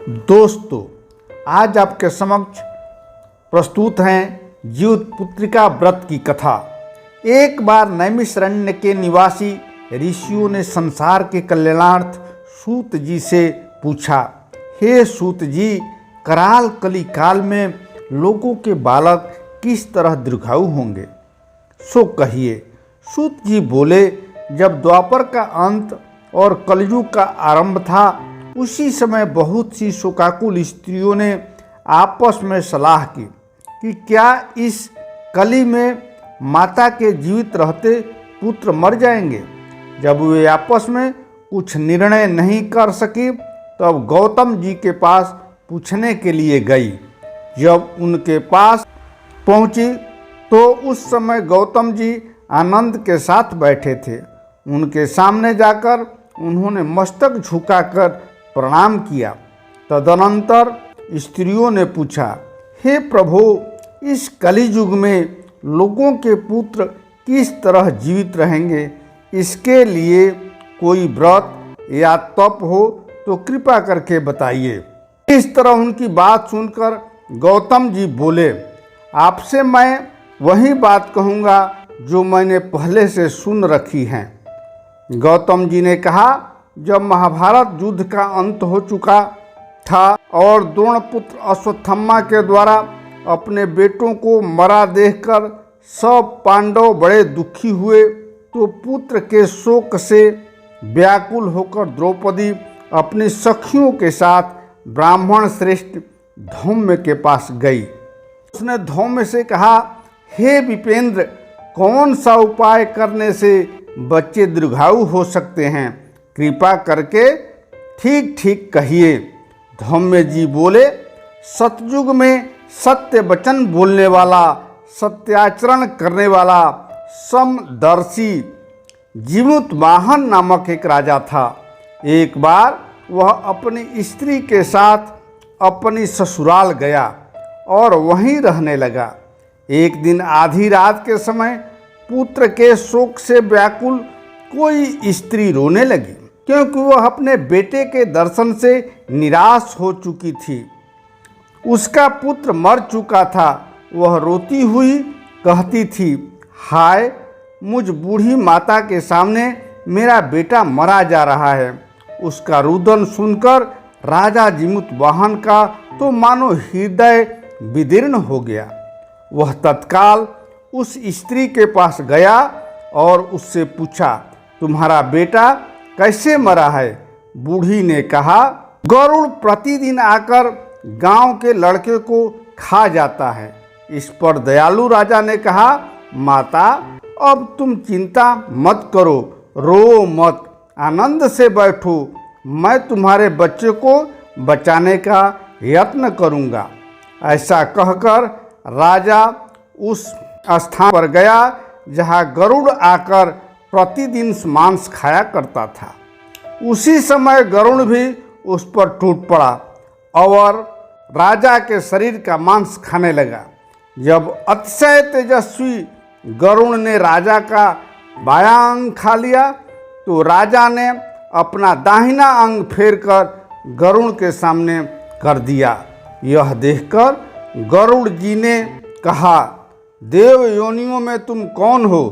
दोस्तों, आज आपके समक्ष प्रस्तुत हैं जीवित पुत्रिका व्रत की कथा। एक बार नैमिषारण्य के निवासी ऋषियों ने संसार के कल्याणार्थ सूत जी से पूछा, हे सूत जी, कराल कली काल में लोगों के बालक किस तरह दीर्घायु होंगे, सो कहिए। सूत जी बोले, जब द्वापर का अंत और कलयुग का आरंभ था, उसी समय बहुत सी शोकाकुल स्त्रियों ने आपस में सलाह की कि क्या इस कली में माता के जीवित रहते पुत्र मर जाएंगे। जब वे आपस में कुछ निर्णय नहीं कर सकी, तब गौतम जी के पास पूछने के लिए गई। जब उनके पास पहुंची तो उस समय गौतम जी आनंद के साथ बैठे थे। उनके सामने जाकर उन्होंने मस्तक झुकाकर प्रणाम किया। तदनंतर स्त्रियों ने पूछा, हे प्रभु, इस कलियुग में लोगों के पुत्र किस तरह जीवित रहेंगे, इसके लिए कोई व्रत या तप हो तो कृपा करके बताइए। इस तरह उनकी बात सुनकर गौतम जी बोले, आपसे मैं वही बात कहूँगा जो मैंने पहले से सुन रखी है। गौतम जी ने कहा, जब महाभारत युद्ध का अंत हो चुका था और द्रोणपुत्र अश्वत्थामा के द्वारा अपने बेटों को मरा देखकर सब पांडव बड़े दुखी हुए, तो पुत्र के शोक से व्याकुल होकर द्रौपदी अपनी सखियों के साथ ब्राह्मण श्रेष्ठ धौम्य के पास गई। उसने धौम्य से कहा, हे विपेंद्र, कौन सा उपाय करने से बच्चे दीर्घायु हो सकते हैं, कृपा करके ठीक ठीक कहिए। धौम्य जी बोले, सतयुग में सत्य वचन बोलने वाला, सत्याचरण करने वाला, समदर्शी जीमुत वाहन नामक एक राजा था। एक बार वह अपनी स्त्री के साथ अपनी ससुराल गया और वहीं रहने लगा। एक दिन आधी रात के समय पुत्र के शोक से व्याकुल कोई स्त्री रोने लगी, क्योंकि वह अपने बेटे के दर्शन से निराश हो चुकी थी। उसका पुत्र मर चुका था। वह रोती हुई कहती थी, हाय, मुझ बूढ़ी माता के सामने मेरा बेटा मरा जा रहा है। उसका रुदन सुनकर राजा जीमुत वाहन का तो मानो हृदय विदीर्ण हो गया। वह तत्काल उस स्त्री के पास गया और उससे पूछा, तुम्हारा बेटा कैसे मरा है। बूढ़ी ने कहा, गरुड़ प्रतिदिन आकर गांव के लड़के को खा जाता है। इस पर दयालु राजा ने कहा, माता, अब तुम चिंता मत करो, रो मत, आनंद से बैठो, मैं तुम्हारे बच्चे को बचाने का यत्न करूंगा। ऐसा कहकर राजा उस स्थान पर गया जहां गरुड़ आकर प्रतिदिन मांस खाया करता था। उसी समय गरुड़ भी उस पर टूट पड़ा और राजा के शरीर का मांस खाने लगा। जब अतिशय तेजस्वी गरुड़ ने राजा का बायां अंग खा लिया, तो राजा ने अपना दाहिना अंग फेरकर गरुड़ के सामने कर दिया। यह देखकर गरुड़ जी ने कहा, देव योनियों में तुम कौन हो,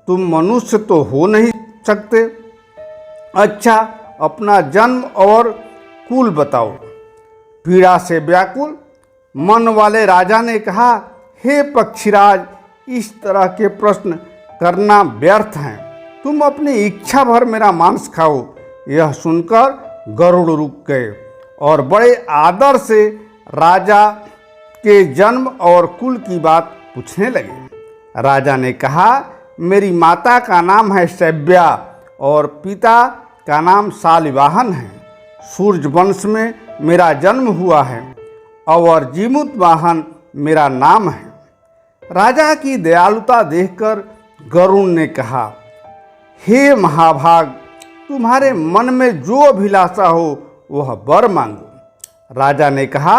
तुम मनुष्य तो हो नहीं सकते। अच्छा, अपना जन्म और कुल बताओ। पीड़ा से व्याकुल मन वाले राजा ने कहा, हे पक्षीराज, इस तरह के प्रश्न करना व्यर्थ है। तुम अपनी इच्छा भर मेरा मांस खाओ। यह सुनकर गरुड़ रुक गए और बड़े आदर से राजा के जन्म और कुल की बात पूछने लगे। राजा ने कहा, मेरी माता का नाम है शैव्या और पिता का नाम शालिवाहन है। सूर्य वंश में मेरा जन्म हुआ है और जीमुत वाहन मेरा नाम है। राजा की दयालुता देखकर गरुड़ ने कहा, हे महाभाग, तुम्हारे मन में जो अभिलाषा हो वह वर मांगो। राजा ने कहा,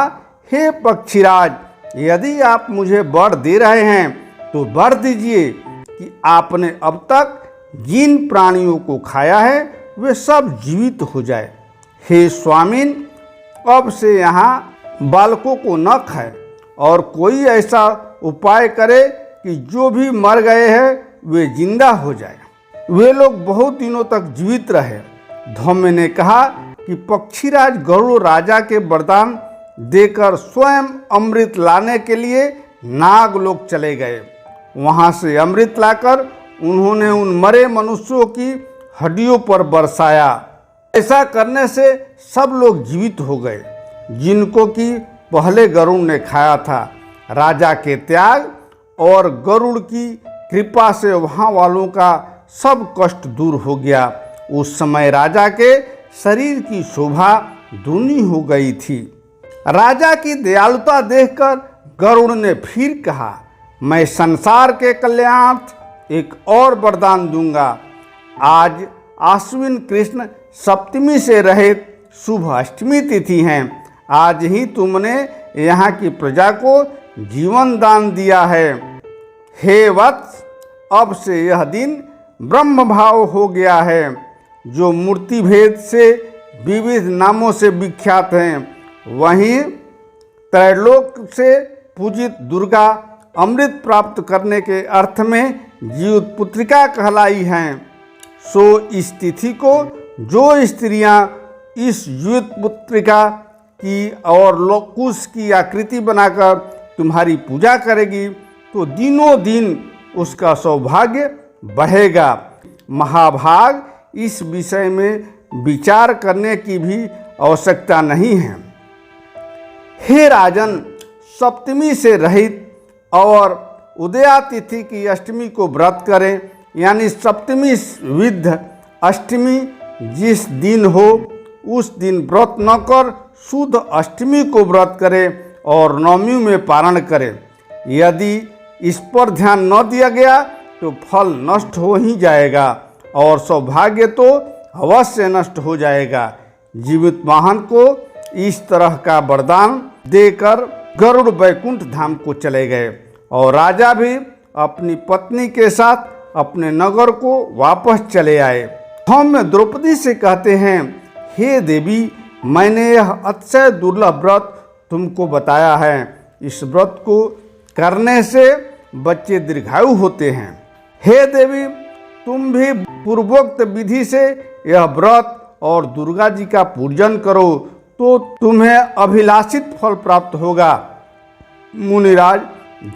हे पक्षीराज, यदि आप मुझे वर दे रहे हैं तो वर दीजिए कि आपने अब तक जिन प्राणियों को खाया है वे सब जीवित हो जाए। हे स्वामिन, अब से यहाँ बालकों को न खाए और कोई ऐसा उपाय करे कि जो भी मर गए हैं वे जिंदा हो जाए। वे लोग बहुत दिनों तक जीवित रहे। धौम्य ने कहा कि पक्षीराज गरुड़ राजा के वरदान देकर स्वयं अमृत लाने के लिए नागलोक चले गए। वहां से अमृत लाकर उन्होंने उन मरे मनुष्यों की हड्डियों पर बरसाया। ऐसा करने से सब लोग जीवित हो गए जिनको कि पहले गरुड़ ने खाया था। राजा के त्याग और गरुड़ की कृपा से वहाँ वालों का सब कष्ट दूर हो गया। उस समय राजा के शरीर की शोभा दूनी हो गई थी। राजा की दयालुता देखकर गरुड़ ने फिर कहा, मैं संसार के कल्याणार्थ एक और वरदान दूंगा। आज आश्विन कृष्ण सप्तमी से रहित शुभ अष्टमी तिथि है। आज ही तुमने यहाँ की प्रजा को जीवन दान दिया है। हे वत्स, अब से यह दिन ब्रह्म भाव हो गया है, जो मूर्ति भेद से विविध नामों से विख्यात हैं। वहीं त्रैलोक से पूजित दुर्गा अमृत प्राप्त करने के अर्थ में जीवित पुत्रिका कहलाई हैं। सो इस तिथि को जो स्त्रियां इस जीवित पुत्रिका की और लोकुश की आकृति बनाकर तुम्हारी पूजा करेगी तो दिनों दिन उसका सौभाग्य बढ़ेगा। महाभाग, इस विषय में विचार करने की भी आवश्यकता नहीं है। हे राजन, सप्तमी से रहित और उदया तिथि की अष्टमी को व्रत करें, यानी सप्तमी विद्ध अष्टमी जिस दिन हो उस दिन व्रत न कर शुद्ध अष्टमी को व्रत करें और नवमी में पारण करें। यदि इस पर ध्यान न दिया गया तो फल नष्ट हो ही जाएगा और सौभाग्य तो अवश्य नष्ट हो जाएगा। जीवित वाहन को इस तरह का वरदान देकर गरुड़ वैकुंठ धाम को चले गए और राजा भी अपनी पत्नी के साथ अपने नगर को वापस चले आए। धौम्य द्रौपदी से कहते हैं, हे देवी, मैंने यह अतिशय दुर्लभ व्रत तुमको बताया है। इस व्रत को करने से बच्चे दीर्घायु होते हैं। हे देवी, तुम भी पूर्वोक्त विधि से यह व्रत और दुर्गा जी का पूजन करो तो तुम्हें अभिलाषित फल प्राप्त होगा। मुनिराज,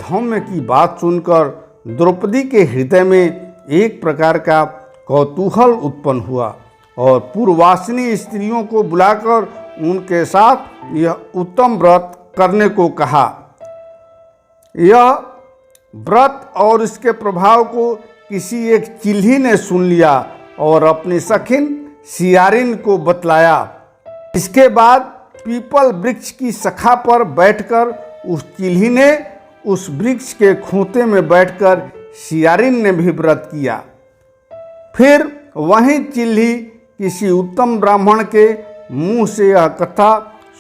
धौम्य की बात सुनकर द्रौपदी के हृदय में एक प्रकार का कौतूहल उत्पन्न हुआ और पूर्ववासिनी स्त्रियों को बुलाकर उनके साथ यह उत्तम व्रत करने को कहा। यह व्रत और इसके प्रभाव को किसी एक चिल्ही ने सुन लिया और अपनी सखिन सियारिन को बतलाया। इसके बाद पीपल वृक्ष की शाखा पर बैठकर उस चिल्ही ने उस वृक्ष के खूंटे में बैठकर सियारिन ने भी व्रत किया। फिर वहीं चिल्ही किसी उत्तम ब्राह्मण के मुंह से यह कथा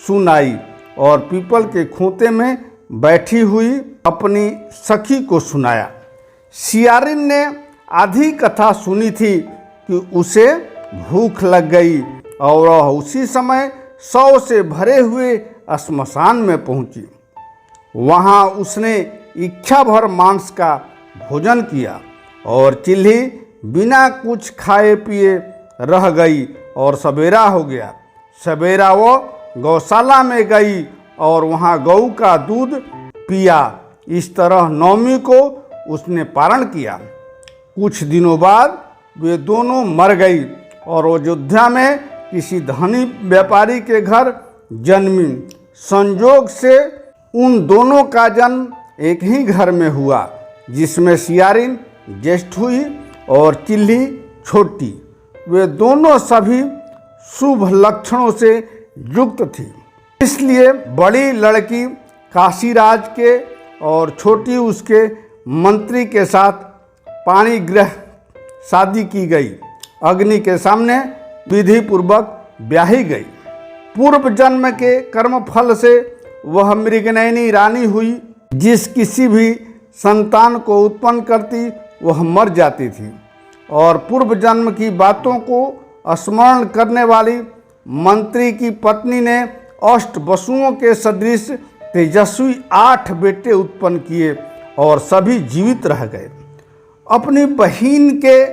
सुनाई और पीपल के खूंटे में बैठी हुई अपनी सखी को सुनाया। सियारिन ने आधी कथा सुनी थी कि उसे भूख लग गई और वह उसी समय 100 से भरे हुए श्मशान में पहुंची। वहां उसने इच्छा भर मांस का भोजन किया और चिल्ही बिना कुछ खाए पिए रह गई और सवेरा हो गया। सवेरा वो गौशाला में गई और वहाँ गऊ का दूध पिया। इस तरह नवमी को उसने पारण किया। कुछ दिनों बाद वे दोनों मर गई और अयोध्या में किसी धनी व्यापारी के घर जन्मी। संयोग से उन दोनों का जन्म एक ही घर में हुआ, जिसमें सियारिन ज्येष्ठ हुई और चिल्ही छोटी। वे दोनों सभी शुभ लक्षणों से युक्त थी, इसलिए बड़ी लड़की काशीराज के और छोटी उसके मंत्री के साथ पाणी ग्रह शादी की गई। अग्नि के सामने विधि पूर्वक ब्याही गई। पूर्व जन्म के कर्म फल से वह मृगनयनी रानी हुई। जिस किसी भी संतान को उत्पन्न करती वह मर जाती थी और पूर्व जन्म की बातों को स्मरण करने वाली मंत्री की पत्नी ने अष्ट वसुओं के सदृश तेजस्वी 8 बेटे उत्पन्न किए और सभी जीवित रह गए। अपनी बहिन के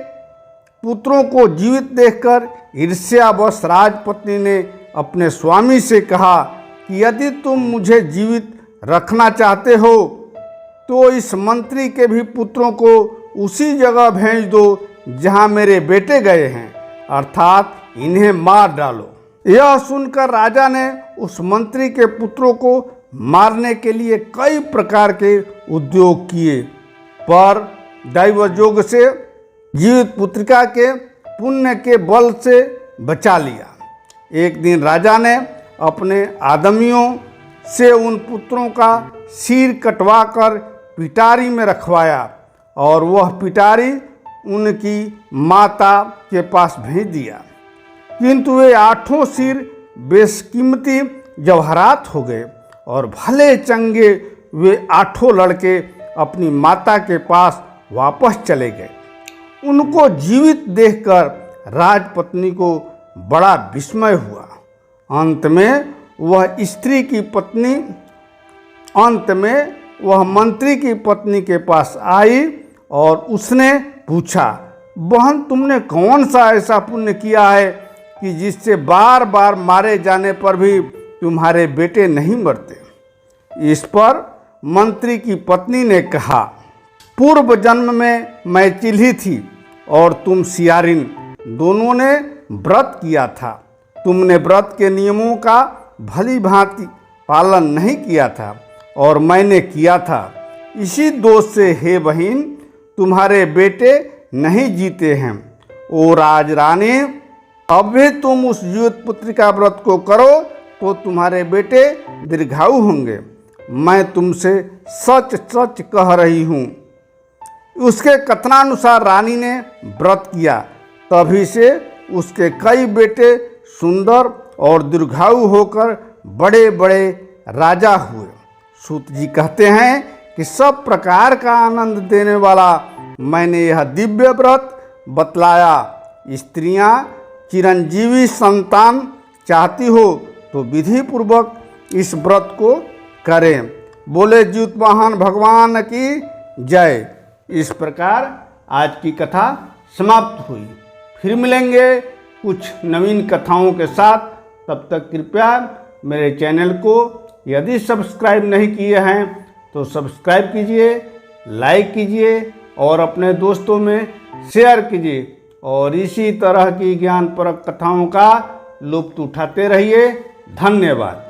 पुत्रों को जीवित देखकर ईर्ष्यावश राजपत्नी ने अपने स्वामी से कहा कि यदि तुम मुझे जीवित रखना चाहते हो तो इस मंत्री के भी पुत्रों को उसी जगह भेज दो जहां मेरे बेटे गए हैं, अर्थात इन्हें मार डालो। यह सुनकर राजा ने उस मंत्री के पुत्रों को मारने के लिए कई प्रकार के उद्योग किए, पर दैवयोग से जीवित पुत्रिका के पुण्य के बल से बचा लिया। एक दिन राजा ने अपने आदमियों से उन पुत्रों का सिर कटवाकर पिटारी में रखवाया और वह पिटारी उनकी माता के पास भेज दिया, किंतु वे 8 सिर बेशकीमती जवाहरात हो गए और भले चंगे वे 8 लड़के अपनी माता के पास वापस चले गए। उनको जीवित देखकर राजपत्नी को बड़ा विस्मय हुआ। अंत में वह मंत्री की पत्नी के पास आई और उसने पूछा, बहन, तुमने कौन सा ऐसा पुण्य किया है कि जिससे बार बार मारे जाने पर भी तुम्हारे बेटे नहीं मरते? इस पर मंत्री की पत्नी ने कहा, पूर्व जन्म में मैं चिल्ही थी और तुम सियारिन, दोनों ने व्रत किया था। तुमने व्रत के नियमों का भली भांति पालन नहीं किया था और मैंने किया था। इसी दोष से हे बहन, तुम्हारे बेटे नहीं जीते हैं। ओ राजरानी, अब भी तुम उस जीवित पुत्री का व्रत को करो तो तुम्हारे बेटे दीर्घायु होंगे। मैं तुमसे सच सच कह रही हूँ। उसके कथनानुसार रानी ने व्रत किया, तभी से उसके कई बेटे सुंदर और दीर्घायु होकर बड़े बड़े राजा हुए। सूत जी कहते हैं कि सब प्रकार का आनंद देने वाला मैंने यह दिव्य व्रत बतलाया। स्त्रियां चिरंजीवी संतान चाहती हो तो विधि पूर्वक इस व्रत को करें। बोले जीवतवाहन भगवान की जय। इस प्रकार आज की कथा समाप्त हुई। फिर मिलेंगे कुछ नवीन कथाओं के साथ। तब तक कृपया मेरे चैनल को यदि सब्सक्राइब नहीं किए हैं तो सब्सक्राइब कीजिए, लाइक कीजिए और अपने दोस्तों में शेयर कीजिए और इसी तरह की ज्ञानप्रद कथाओं का लुत्फ उठाते रहिए। धन्यवाद।